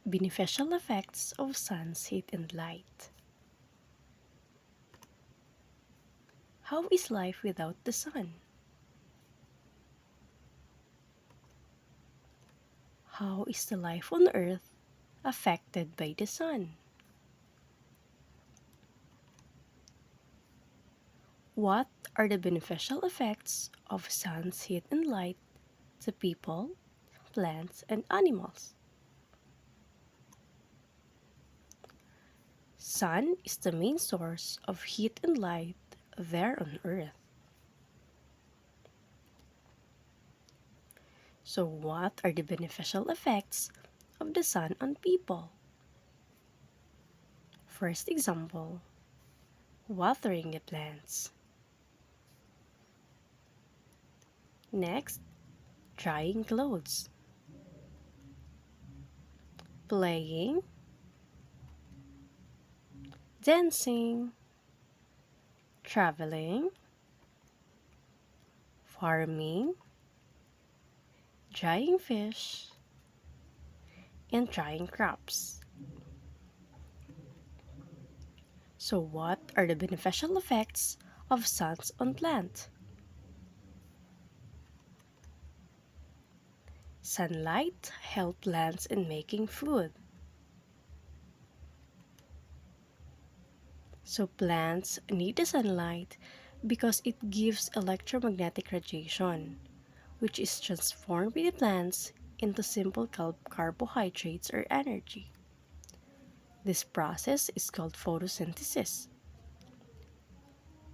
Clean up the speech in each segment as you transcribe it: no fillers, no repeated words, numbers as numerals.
Beneficial effects of sun's heat and light. How is life without the sun? How is the life on Earth affected by the sun? What are the beneficial effects of sun's heat and light to people, plants, and animals? Sun is the main source of heat and light there on Earth. So what are the beneficial effects of the sun on people? First example, watering the plants. Next, drying clothes, playing, dancing, traveling, farming, drying fish, and drying crops. So what are the beneficial effects of suns on plant? Sunlight help plants in making food. So plants need the sunlight because it gives electromagnetic radiation, which is transformed by the plants into simple carbohydrates or energy. This process is called photosynthesis.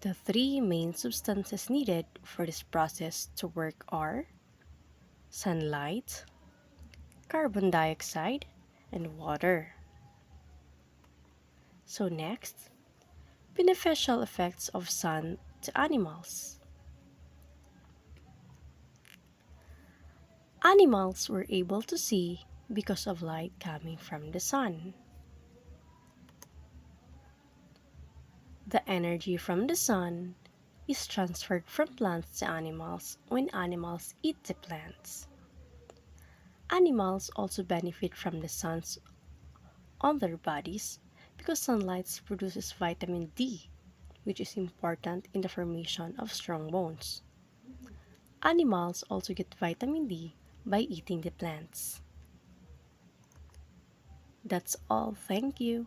The three main substances needed for this process to work are sunlight, carbon dioxide, and water. So next, beneficial effects of sun to animals. Animals were able to see because of light coming from the sun. The energy from the sun is transferred from plants to animals when animals eat the plants. Animals also benefit from the sun on their bodies because sunlight produces vitamin D, which is important in the formation of strong bones. Animals also get vitamin D by eating the plants. That's all. Thank you.